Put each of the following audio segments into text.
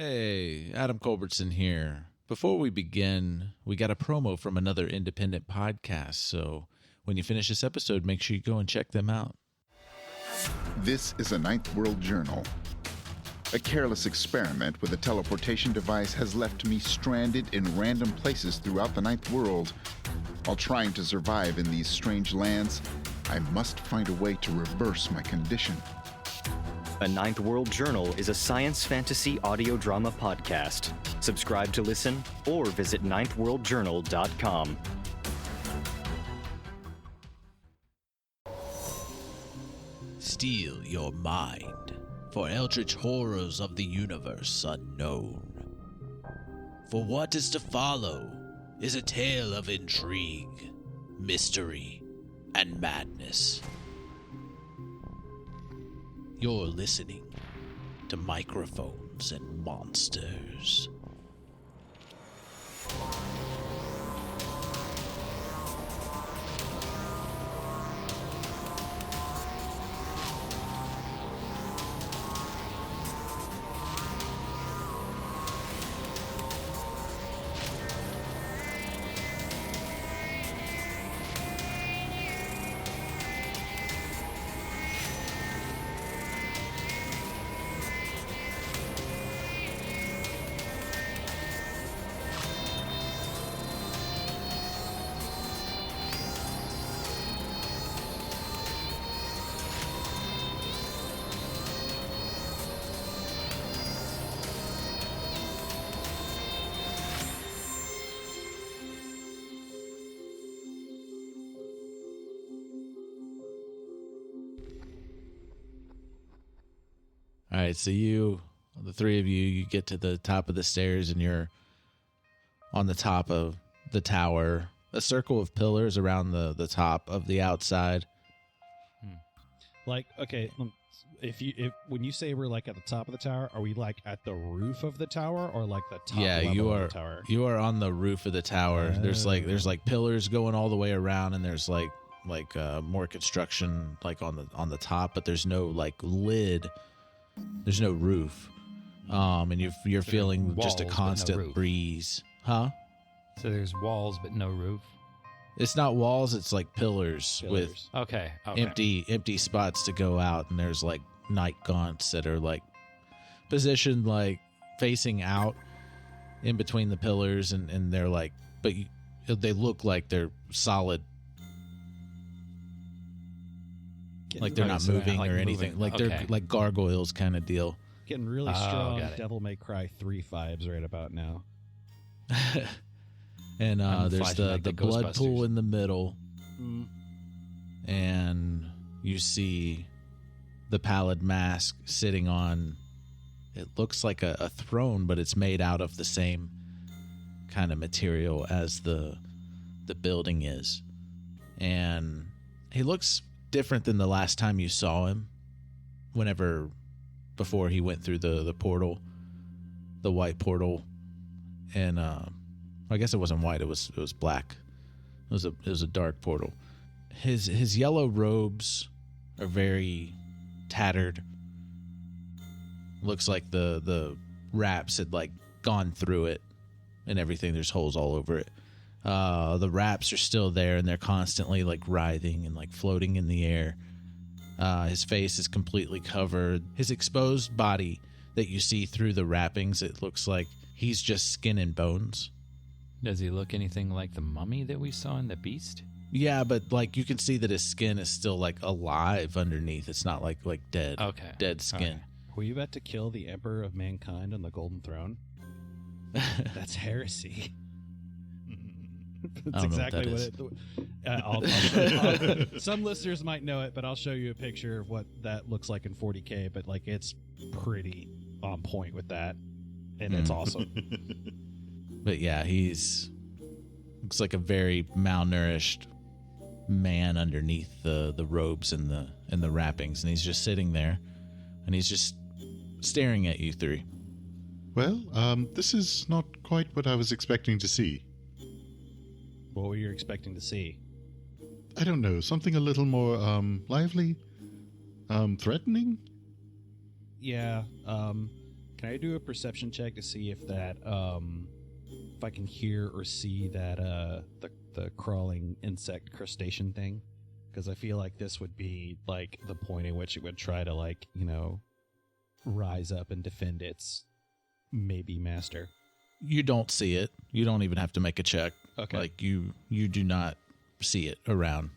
Hey, Adam Culbertson here. Before we begin, we got a promo from another independent podcast, so when you finish this episode, make sure you go and check them out. This is a Ninth World Journal. A careless experiment with a teleportation device has left me stranded in random places throughout the Ninth World. While trying to survive in these strange lands, I must find a way to reverse my condition. A Ninth World Journal is a science fantasy audio drama podcast. Subscribe to listen or visit ninthworldjournal.com. Steal your mind, for eldritch horrors of the universe unknown. For what is to follow is a tale of intrigue, mystery, and madness. You're listening to Microphones and Monsters. All right, so the three of you get to the top of the stairs and you're on the top of the tower. A circle of pillars around the top of the outside. Like, okay, if when you say we're like at the top of the tower, are we like at the roof of the tower or like the top level of the tower? You are on the roof of the tower. There's like pillars going all the way around, and there's like more construction like on the top, but there's no like lid. There's no roof, and you're feeling just a constant breeze, huh? So there's walls but no roof. It's not walls; it's like pillars. With okay. empty spots to go out, and there's like night gaunts that are like positioned like facing out in between the pillars, and they're like, but they look like they're solid. Like they're not moving or anything. Like they're like gargoyles kind of deal. Getting really strong Devil May Cry 3 vibes right about now. And there's the blood pool in the middle. And you see the pallid mask sitting on, it looks like a throne, but it's made out of the same kind of material as the building is. And he looks different than the last time you saw him, before he went through the portal, the white portal. And I guess it wasn't white, it was black. It was a dark portal. His yellow robes are very tattered. Looks like the wraps had like gone through it and everything. There's holes all over it. The wraps are still there, and they're constantly like writhing and like floating in the air. His face is completely covered. His exposed body that you see through the wrappings, it looks like he's just skin and bones. Does he look anything like the mummy that we saw in The Beast? Yeah, but like you can see that his skin is still like alive underneath. It's not like dead. Okay. Dead skin. Right. Were you about to kill the Emperor of Mankind on the Golden Throne? That's heresy. That's exactly what it. Some listeners might know it, but I'll show you a picture of what that looks like in 40K. But like, it's pretty on point with that, and it's awesome. But yeah, looks like a very malnourished man underneath the robes and the wrappings, and he's just sitting there, and he's just staring at you three. Well, this is not quite what I was expecting to see. What were you expecting to see? I don't know, something a little more lively, threatening? Yeah, Can I do a perception check to see if that if I can hear or see that the crawling insect crustacean thing? Because I feel like this would be like the point in which it would try to, like, you know, rise up and defend its maybe master. You don't see it. You don't even have to make a check. Okay. Like you do not see it around.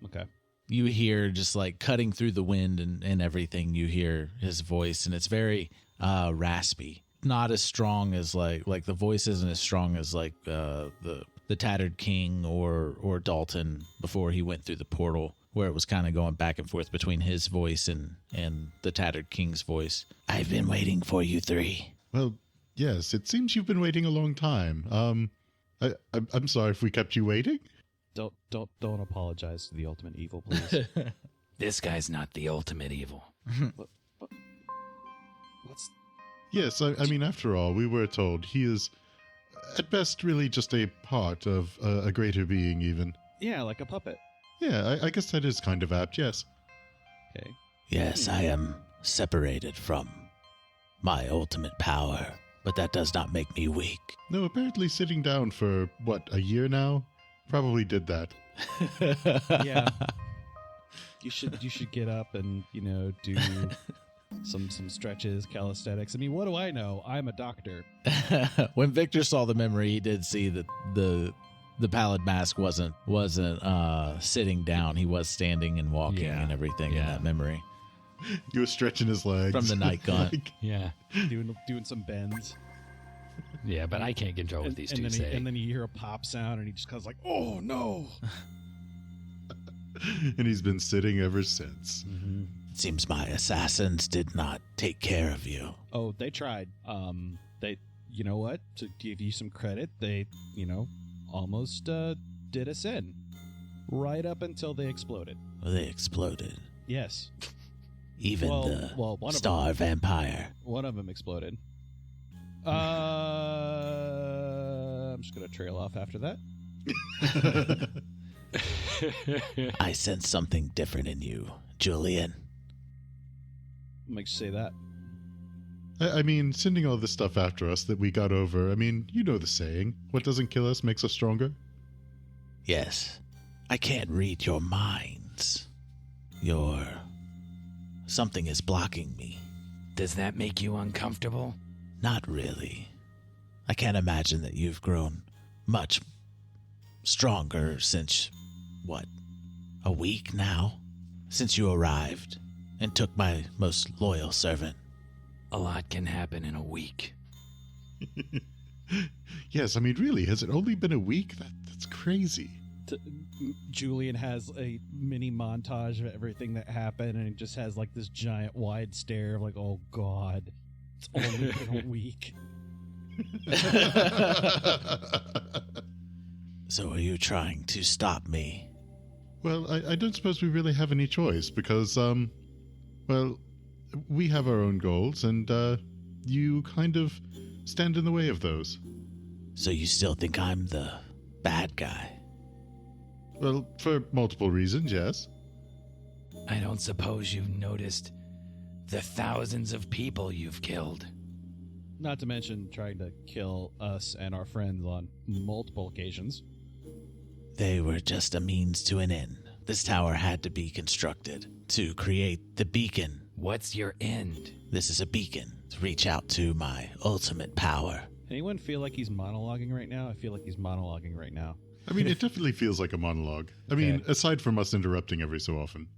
Okay. You hear just like cutting through the wind and everything. You hear his voice, and it's very raspy. Not as strong as like the voice isn't as strong as like the Tattered King or Dalton before he went through the portal, where it was kind of going back and forth between his voice and the Tattered King's voice. I've been waiting for you three. Well, yes, it seems you've been waiting a long time. I'm sorry if we kept you waiting. Don't apologize to the ultimate evil, please. This guy's not the ultimate evil. What's... Yes, I mean, after all, we were told he is, at best, really just a part of a greater being, even. Yeah, like a puppet. Yeah, I guess that is kind of apt, yes. Okay. Yes, I am separated from my ultimate power, but that does not make me weak. No, apparently sitting down for, a year now? Probably did that. Yeah. You should get up and, you know, do some stretches, calisthenics. I mean, what do I know? I'm a doctor. When Victor saw the memory, he did see that the pallid mask wasn't sitting down. He was standing and walking and everything in that memory. He was stretching his legs. From the night gun. Yeah. Doing some bends. Yeah, but I can't control what these two say. And then you hear a pop sound, and he just goes like, "Oh no!" And he's been sitting ever since. Mm-hmm. It seems my assassins did not take care of you. Oh, they tried. They, you know what? To give you some credit, they, you know, almost did us in, right up until they exploded. Well, they exploded. Yes. Even one the star vampire. One of them exploded. I'm just gonna trail off after that. I sense something different in you, Julian. What makes you say that? I mean, sending all this stuff after us that we got over, I mean, you know the saying, what doesn't kill us makes us stronger? Yes. I can't read your minds. Something is blocking me. Does that make you uncomfortable? Not really. I can't imagine that you've grown much stronger since, a week now? Since you arrived and took my most loyal servant. A lot can happen in a week. Yes, I mean, really, has it only been a week? That's crazy. Julian has a mini montage of everything that happened, and it just has like this giant wide stare of like, oh God, it's only been a week. So are you trying to stop me? Well, I don't suppose we really have any choice because, we have our own goals, and you kind of stand in the way of those. So you still think I'm the bad guy? Well, for multiple reasons, yes. I don't suppose you've noticed the thousands of people you've killed. Not to mention trying to kill us and our friends on multiple occasions. They were just a means to an end. This tower had to be constructed to create the beacon. What's your end? This is a beacon to reach out to my ultimate power. Anyone feel like he's monologuing right now? I feel like he's monologuing right now. I mean, it definitely feels like a monologue. I mean, aside from us interrupting every so often.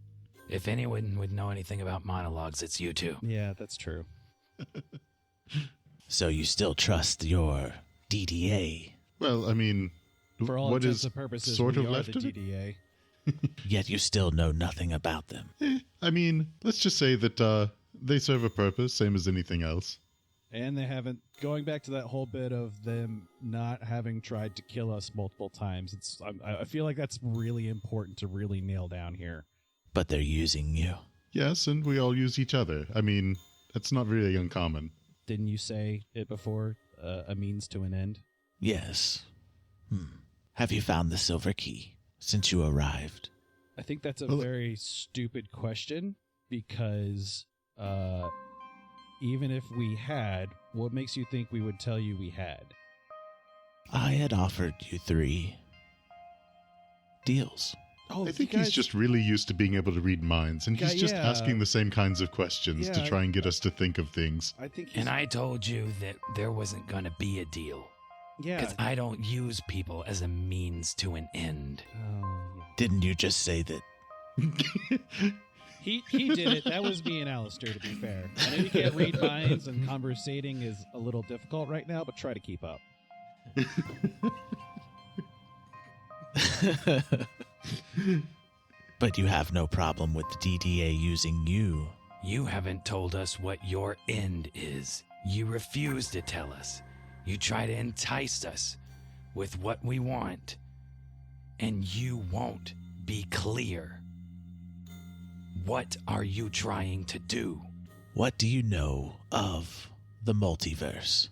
If anyone would know anything about monologues, it's you two. Yeah, that's true. So you still trust your DDA? Well, I mean, for all what intents is and purposes, sort we of are left the of it? DDA. Yet you still know nothing about them. I mean, let's just say that they serve a purpose, same as anything else. And they haven't, going back to that whole bit of them not having tried to kill us multiple times, I feel like that's really important to really nail down here. But they're using you. Yes, and we all use each other. I mean, that's not really uncommon. Didn't you say it before, a means to an end? Yes. Have you found the silver key since you arrived? I think that's a very stupid question because even if we had, what makes you think we would tell you we had? I had offered you 3 deals. Oh, I think he's just really used to being able to read minds, and he's just asking the same kinds of questions to try and get us to think of things. I think And I told you that there wasn't going to be a deal. Yeah. Because I don't use people as a means to an end. Oh, Didn't you just say that? He did it. That was me and Aleister, to be fair. I know you can't read minds, and conversating is a little difficult right now, but try to keep up. But you have no problem with the DDA using you. You haven't told us what your end is. You refuse to tell us. You try to entice us with what we want. And you won't be clear. What are you trying to do? What do you know of the multiverse?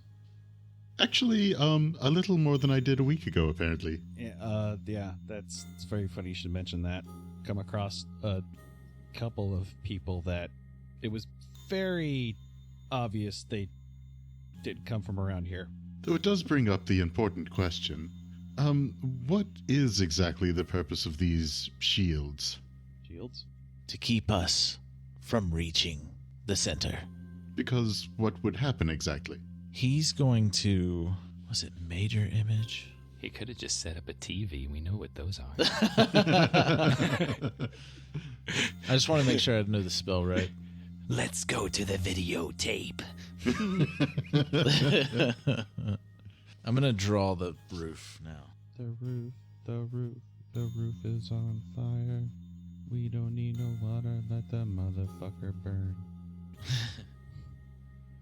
Actually, a little more than I did a week ago, apparently. Yeah, it's very funny you should mention that. Come across a couple of people that it was very obvious they did come from around here. Though it does bring up the important question. What is exactly the purpose of these shields? Shields? To keep us from reaching the center. Because what would happen exactly? He's going to... Was it major image? He could have just set up a TV. We know what those are. I just want to make sure I know the spell right. Let's go to the videotape. I'm going to draw the roof now. The roof is on fire. We don't need no water, let the motherfucker burn.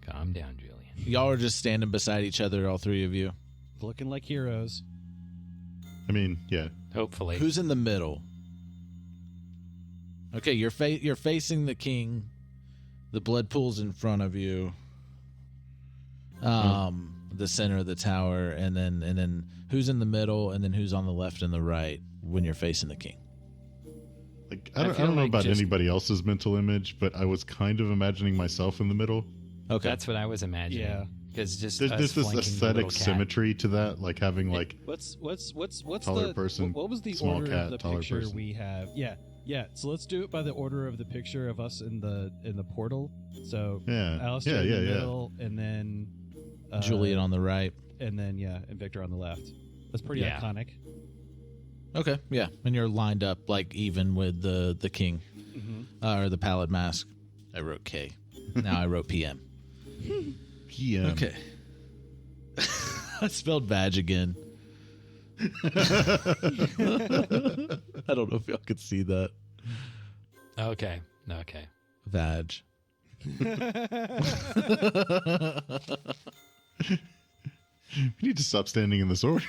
Calm down, Julian. Y'all are just standing beside each other, all 3 of you. Looking like heroes. I mean, yeah. Hopefully. Who's in the middle? Okay, you're facing the king. The blood pool's in front of you. The center of the tower, and then who's in the middle, and then who's on the left and the right when you're facing the king. Like I don't know about anybody else's mental image, but I was kind of imagining myself in the middle. Okay. That's what I was imagining. Yeah. Because just There's us this flanking the aesthetic little cat. symmetry to that, like having like What's taller the person, what was the small order cat, of the taller picture person. we have? Yeah. So let's do it by the order of the picture of us in the portal. So Yeah. Aleister in the Yeah. middle, and then Julian on the right. and then and Victor on the left. That's pretty Yeah. iconic. Okay, yeah. And you're lined up like even with the king. Or the pallid mask. I wrote K. Now I wrote PM. PM. Okay. I spelled Vag again. I don't know if y'all could see that. Okay. Vag. We need to stop standing in this order.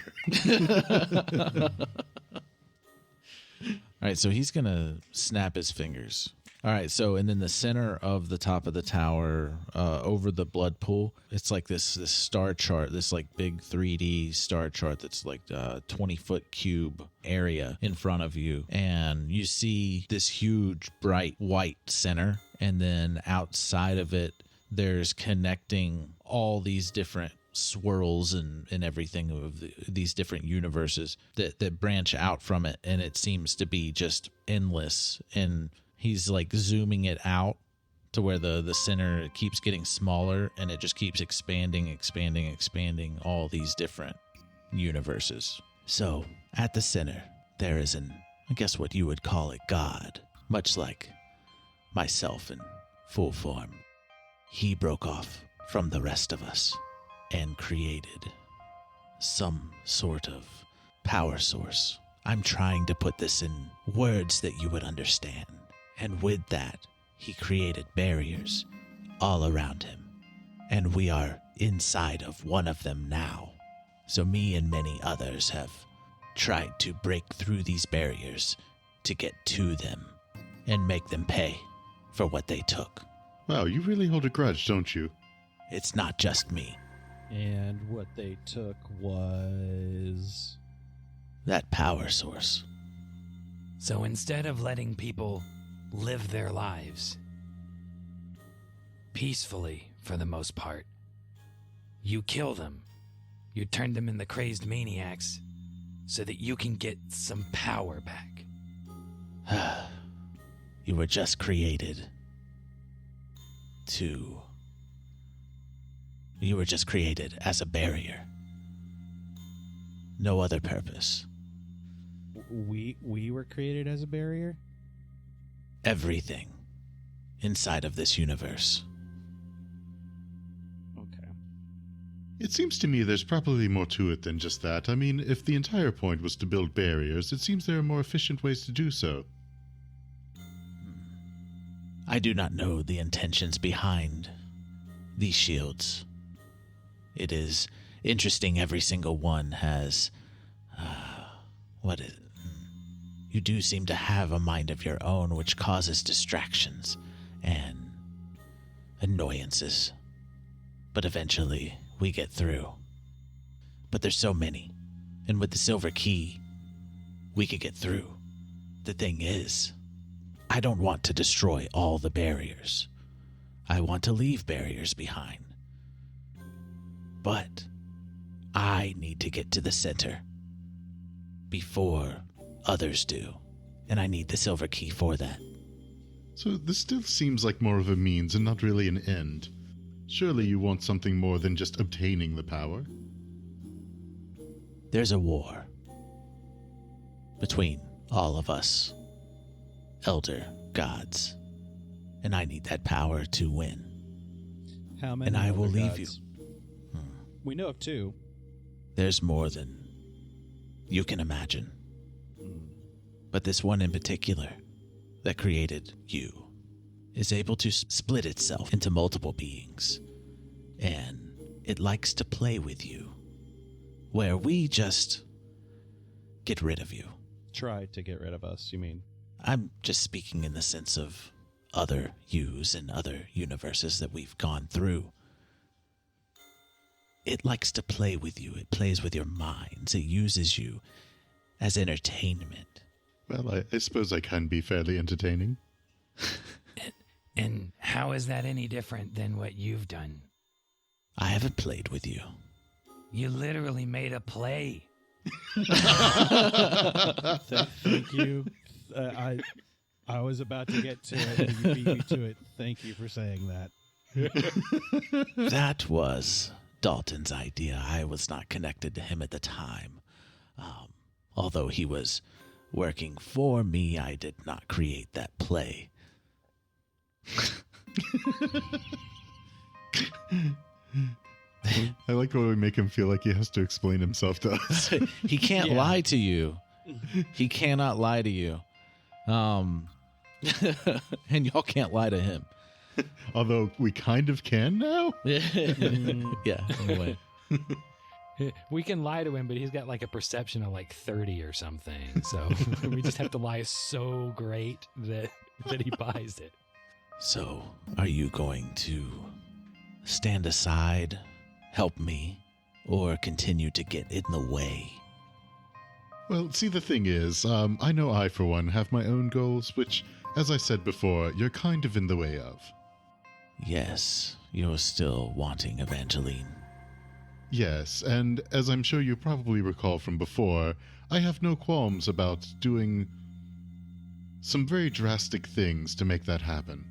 All right, so he's going to snap his fingers. All right, so and then the center of the top of the tower, over the blood pool, it's like this star chart, this like big 3D star chart that's like a 20-foot cube area in front of you. And you see this huge, bright white center. And then outside of it, there's connecting all these different swirls and everything of these different universes that branch out from it, and it seems to be just endless. And he's like zooming it out to where the center keeps getting smaller, and it just keeps expanding all these different universes. So at the center there is I guess what you would call a god, much like myself in full form. He broke off from the rest of us and created some sort of power source. I'm trying to put this in words that you would understand. And with that, he created barriers all around him. And we are inside of one of them now. So me and many others have tried to break through these barriers to get to them and make them pay for what they took. Wow, you really hold a grudge, don't you? It's not just me. And what they took was That power source. So instead of letting people live their lives peacefully for the most part. You kill them. You turn them into crazed maniacs so that you can get some power back. You were just created to... You were just created as a barrier. No other purpose. We were created as a barrier? Everything inside of this universe. Okay. It seems to me there's probably more to it than just that. I mean, if the entire point was to build barriers, it seems there are more efficient ways to do so. I do not know the intentions behind these shields. It is interesting every single one has... You do seem to have a mind of your own which causes distractions and annoyances. But eventually, we get through. But there's so many. And with the silver key, we could get through. The thing is, I don't want to destroy all the barriers. I want to leave barriers behind. But I need to get to the center before others do. And I need the silver key for that. So this still seems like more of a means and not really an end. Surely you want something more than just obtaining the power? There's a war between all of us elder gods, and I need that power to win. How many? And I will other leave gods? you. We know of 2. There's more than you can imagine. But this one in particular that created you is able to split itself into multiple beings, and it likes to play with you, where we just get rid of you. Try to get rid of us, you mean? I'm just speaking in the sense of other yous and other universes that we've gone through. It likes to play with you. It plays with your minds. It uses you as entertainment. Well, I suppose I can be fairly entertaining. And how is that any different than what you've done? I haven't played with you. You literally made a play. Thank you. I was about to get to it, and you beat me to it. Thank you for saying that. That was Dalton's idea. I was not connected to him at the time. Although he was working for me, I did not create that play. I like when we make him feel like he has to explain himself to us. He can't lie to you. He cannot lie to you. And y'all can't lie to him. Although we kind of can now? Yeah, in a way. We can lie to him, but he's got like a perception of like 30 or something. So we just have to lie so great that he buys it. So, are you going to stand aside, help me, or continue to get in the way? Well, see, the thing is, I know I, for one, have my own goals, which, as I said before, you're kind of in the way of. Yes, you're still wanting Evangeline. Yes, and as I'm sure you probably recall from before, I have no qualms about doing some very drastic things to make that happen.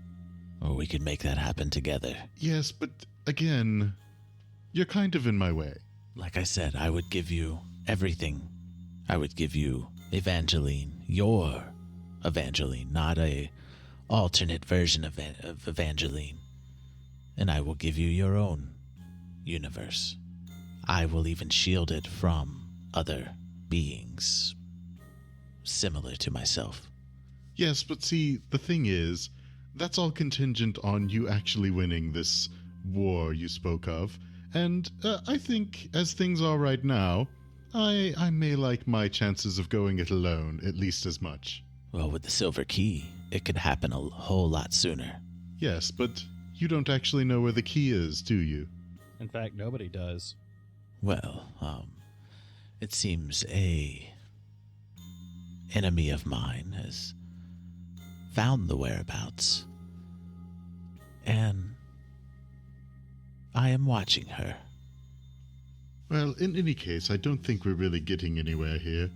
Or we could make that happen together. Yes, but again, you're kind of in my way. Like I said, I would give you everything. I would give you Evangeline, your Evangeline, not a alternate version of Evangeline. And I will give you your own universe. I will even shield it from other beings similar to myself. Yes, but see, the thing is, that's all contingent on you actually winning this war you spoke of. And I think, as things are right now, I may like my chances of going it alone at least as much. Well, with the silver key, it could happen a whole lot sooner. Yes, but you don't actually know where the key is, do you? In fact, nobody does. Well, it seems a enemy of mine has found the whereabouts. And I am watching her. Well, in any case, I don't think we're really getting anywhere here.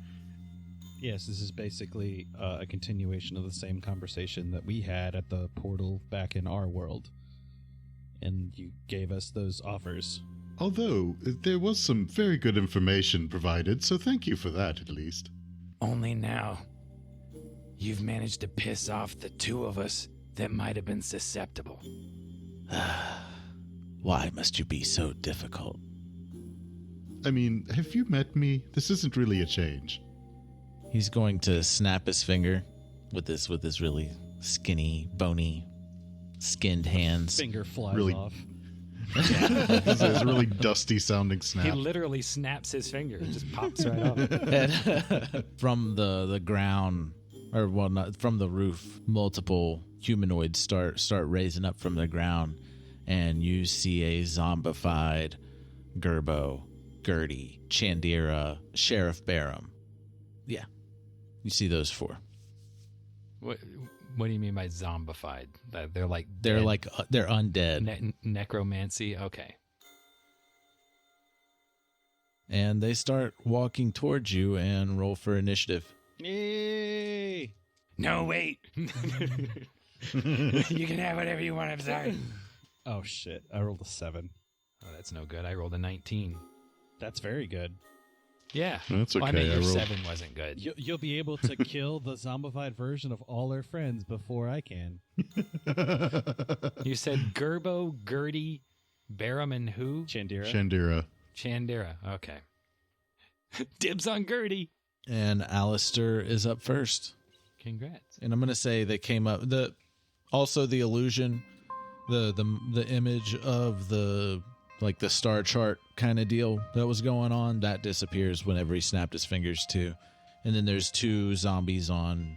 Yes, this is basically a continuation of the same conversation that we had at the portal back in our world. And you gave us those offers. Although, there was some very good information provided, so thank you for that, at least. Only now. You've managed to piss off the two of us that might have been susceptible. Why must you be so difficult? I mean, have you met me? This isn't really a change. He's going to snap his finger with this really skinny, bony, skinned hands. Finger flies Really- off. This is a really dusty sounding He snap. literally snaps his finger. It just pops right off. And from the ground, or well, not from the roof, multiple humanoids start raising up from the ground, and you see a zombified Gerbo, Gertie, Chandira, Sheriff Barham. Yeah, you see those four. What do you mean by zombified? They're like They're dead? like they're undead, Necromancy. Okay. and they start walking towards you. And roll for initiative. Yay! No, wait. You can have whatever you want. I'm sorry. Oh, shit. I rolled a 7. Oh, that's no good. I rolled a 19. That's very good. Yeah. That's Well, I okay, mean, I your rolled- 7 wasn't good. You'll be able to kill the zombified version of all our friends before I can. You said Gerbo, Gertie, Barham, and who? Chandira. Chandira. Chandira. Okay. Dibs on Gertie. And Aleister is up first. Congrats. And I'm gonna say they came up also the illusion, the image of the star chart kind of deal that was going on, that disappears whenever he snapped his fingers too. And then there's two zombies on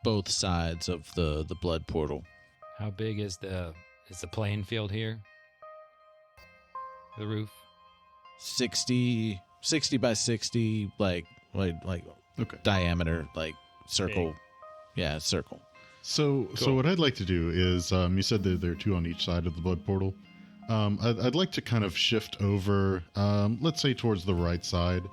both sides of the blood portal. How big is the playing field here? The roof. 60 by 60, like Okay. diameter, like circle. Big. Yeah, circle. So what I'd like to do is, you said that there are two on each side of the blood portal. I'd like to kind of shift over, let's say towards the right side,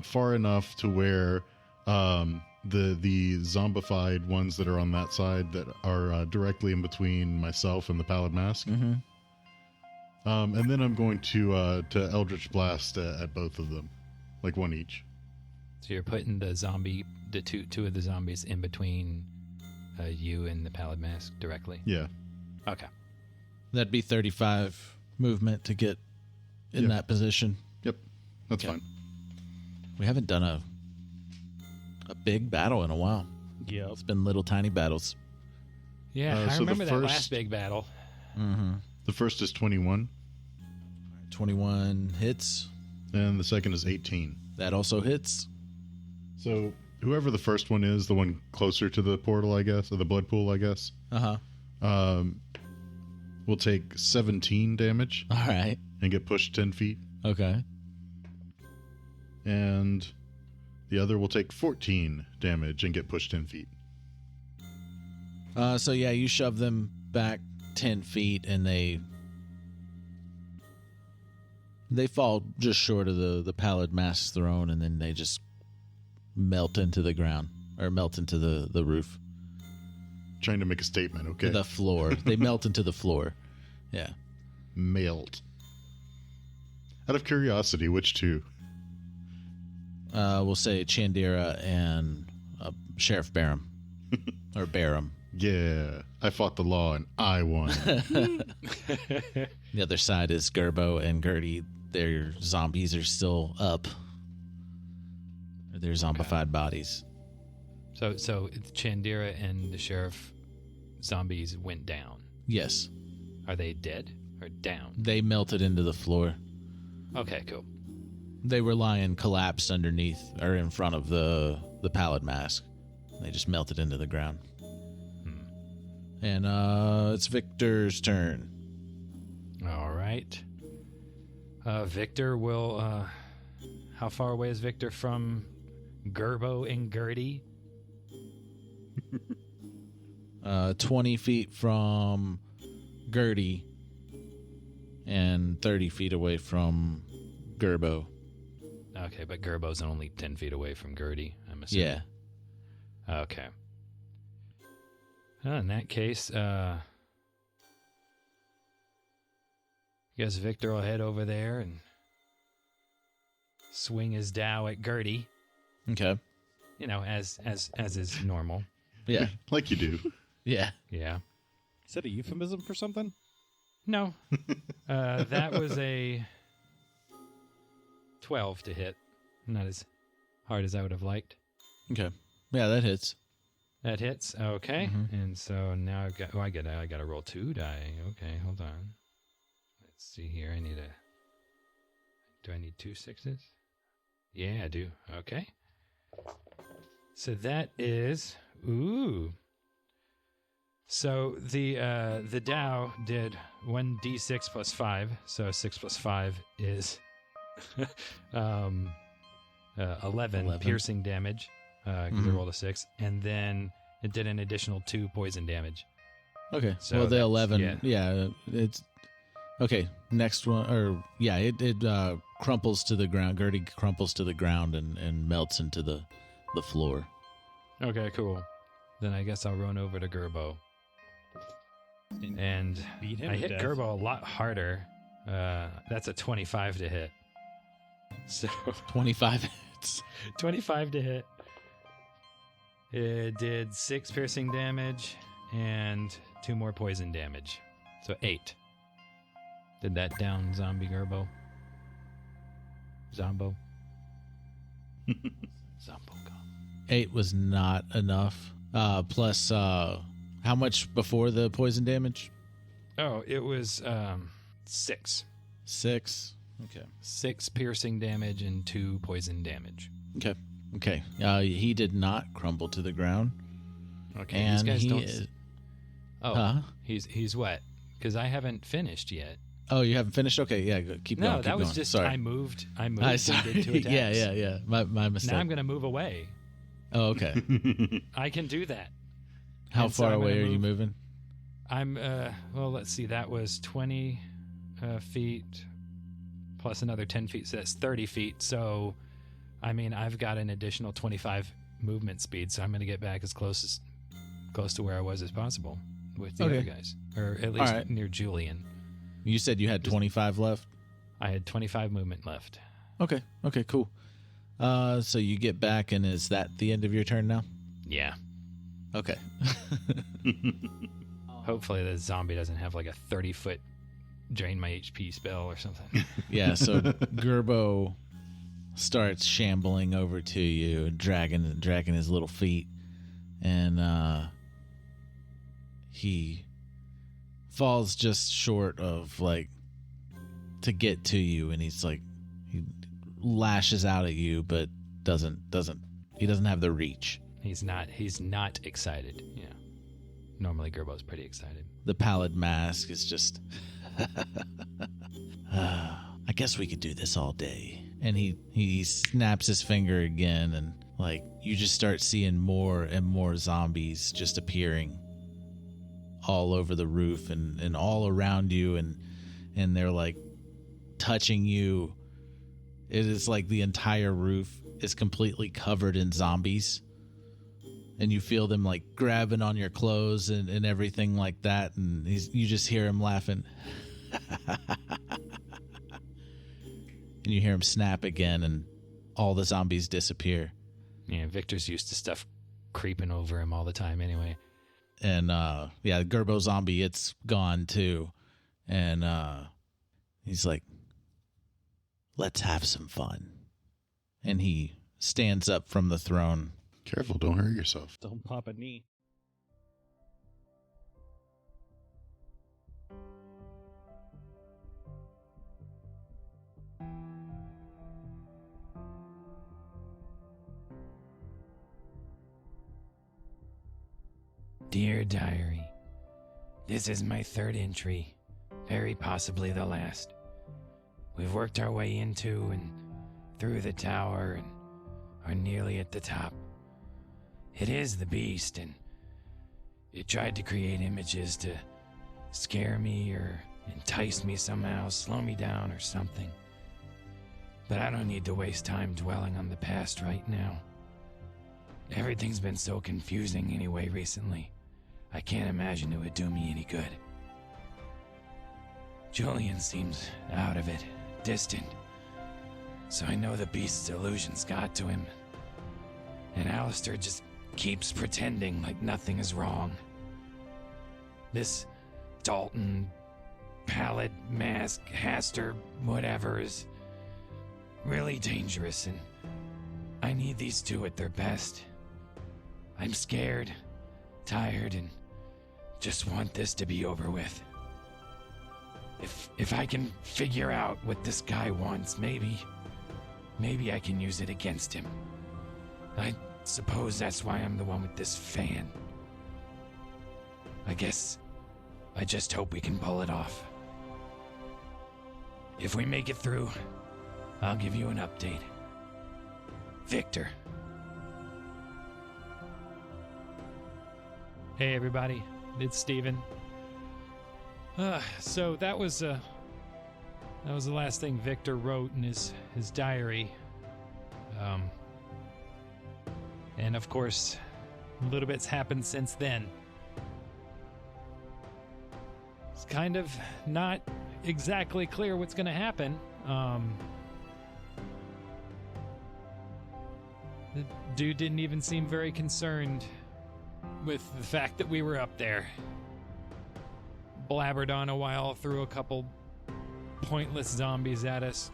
far enough to where the zombified ones that are on that side that are directly in between myself and the pallid mask. Mm-hmm. And then I'm going to Eldritch Blast at both of them, like one each. So you're putting the two of the zombies in between you and the pallid mask directly? Yeah. Okay. That'd be 35 movement to get in Yeah. that position. Yep. That's Okay. fine. We haven't done a big battle in a while. Yep. It's been little tiny battles. Yeah, I so the remember that last first- big battle. Mm-hmm. The first is 21, 21 hits. and the second is 18. That also hits. So whoever the first one is, the one closer to the portal, I guess, or the blood pool, I guess, Uh-huh. will take 17 damage All right. and get pushed 10 feet. Okay. And the other will take 14 damage and get pushed 10 feet. So yeah, you shove them back 10 feet and they fall just short of the pallid mask's throne, and then they just melt into the ground, or melt into the roof. Trying to make a statement, okay? The floor. They melt into the floor. Yeah. Melt. Out of curiosity, which two? We'll say Chandira and Sheriff Barham. Or Barham. Yeah, I fought the law and I won. The other side is Gerbo and Gertie. Their zombies are still up. They're zombified bodies. So Chandira and the sheriff zombies went down. Yes. Are they dead or down? They melted into the floor. Okay, cool. They were lying collapsed underneath or in front of the pallid mask. They just melted into the ground. And it's Victor's turn. All right. Victor will. How far away is Victor from Gerbo and Gertie? 20 feet from Gertie and 30 feet away from Gerbo. Okay, but Gerbo's only 10 feet away from Gertie, I'm assuming. Yeah. Okay. In that case, I guess Victor will head over there and swing his Dow at Gertie. Okay. As is normal. Yeah. Like you do. Yeah. Yeah. Is that a euphemism for something? No. That was a 12 to hit. Not as hard as I would have liked. Okay. Yeah, that hits. That hits. Okay. Mhm. And so now I've got, I got to roll 2 die. Okay, hold on. Let's see here. Do I need 2 6s? Yeah, I do. Okay. So that is, So the Dow did 1d6 plus 5. So 6 plus 5 is 11 piercing damage. Because I rolled a 6, and then it did an additional 2 poison damage. Okay. So well, the that's- 11, yeah, it's okay. Next one, or yeah, it crumples to the ground. Gertie crumples to the ground and melts into the floor. Okay, cool. Then I guess I'll run over to Gerbo. And Beat him I to hit death. Gerbo a lot harder. That's a 25 to hit. So 25 hits. 25 to hit. It did 6 piercing damage and 2 more poison damage. So 8. Did that down zombie Gerbo? Zombo? Zombo gone. 8 was not enough. Plus, how much before the poison damage? Oh, it was 6. 6. Okay. 6 piercing damage and 2 poison damage. Okay. Okay. He did not crumble to the ground. Okay, And these guys he don't. is- Oh, Huh? he's what? Because I haven't finished yet. Oh, you haven't finished? Okay, yeah, keep going. No, keep that was going. just Sorry. I moved and Sorry. did 2 attacks. yeah. My mistake. Now I'm gonna move away. Oh, okay. I can do that. How And so far I'm away gonna are you move- moving? I'm well. Let's see. That was 20 feet plus another 10 feet. So that's 30 feet. So, I mean, I've got an additional 25 movement speed. So I'm going to get back as close to where I was as possible with the Okay. other guys, or at least right. near Julian. You said you had 25 left? I had 25 movement left. Okay, cool. So you get back, and is that the end of your turn now? Yeah. Okay. Hopefully the zombie doesn't have like a 30-foot drain my HP spell or something. Yeah, so Gerbo starts shambling over to you, dragging his little feet, and he falls just short of like to get to you, and he's like he lashes out at you, but doesn't have the reach. He's not excited. Yeah. Normally Gerbo's pretty excited. The pallid mask is just I guess we could do this all day. And he snaps his finger again, and like you just start seeing more and more zombies just appearing all over the roof and all around you, and they're like touching you. It is like the entire roof is completely covered in zombies. And you feel them like grabbing on your clothes and everything like that. And you just hear him laughing. And you hear him snap again, and all the zombies disappear. Yeah, Victor's used to stuff creeping over him all the time anyway. And the Gerbo zombie, it's gone too. And he's like, let's have some fun. And he stands up from the throne. Careful, don't hurt yourself. Don't pop a knee. Dear Diary, this is my 3rd entry, very possibly the last. We've worked our way into and through the tower and are nearly at the top. It is the beast, and it tried to create images to scare me or entice me somehow, slow me down or something. But I don't need to waste time dwelling on the past right now. Everything's been so confusing anyway recently. I can't imagine it would do me any good. Julian seems out of it, distant. So I know the beast's illusions got to him. And Aleister just keeps pretending like nothing is wrong. This Dalton, Pallid, Mask, Haster, whatever is really dangerous, and I need these two at their best. I'm scared, tired, and just want this to be over with. If I can figure out what this guy wants, maybe I can use it against him. I suppose that's why I'm the one with this fan. I guess I just hope we can pull it off. If we make it through, I'll give you an update. Victor. Hey everybody, it's Steven. So that was the last thing Victor wrote in his diary. And of course, a little bit's happened since then. It's kind of not exactly clear what's going to happen. The dude didn't even seem very concerned with the fact that we were up there. Blabbered on a while, threw a couple pointless zombies at us.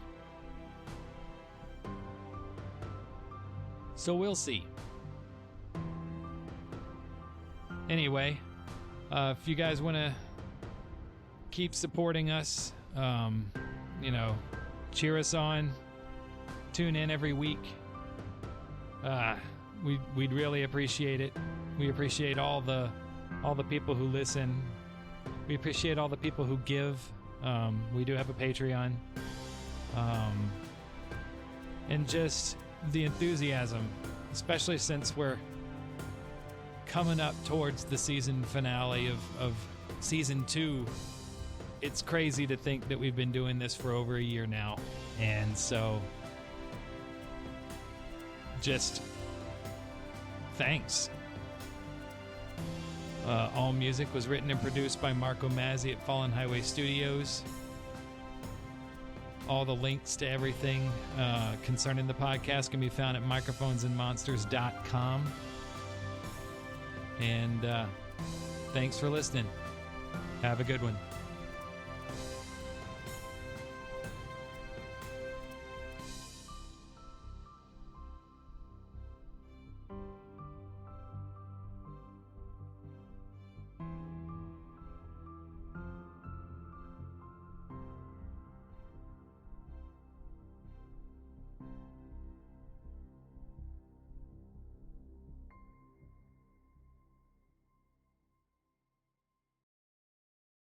So we'll see. Anyway, if you guys want to keep supporting us, cheer us on, tune in every week. We'd really appreciate it. We appreciate all the people who listen. We appreciate all the people who give. We do have a Patreon. And just the enthusiasm, especially since we're coming up towards the season finale of season 2. It's crazy to think that we've been doing this for over a year now. And so just thanks. All music was written and produced by Marco Mazzei at Fallen Highway Studios. All the links to everything concerning the podcast can be found at microphonesandmonsters.com. And thanks for listening. Have a good one.